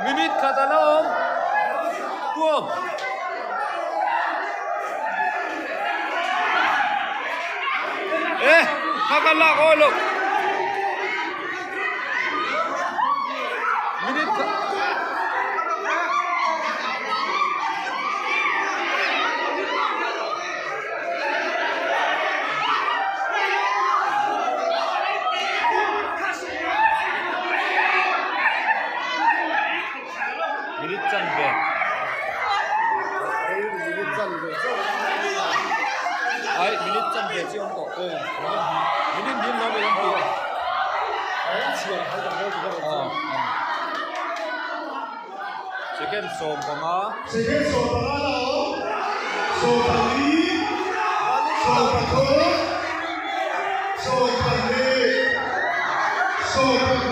Minute kata lang. Tuom. Kakala ko lo. Minute ka. Minute canbe. Ay, minute canbe 지금 거. minute 님 너무 연비. Chicken som pa nga. Sige, so panalo. So pali. So pato. So pali. So pato.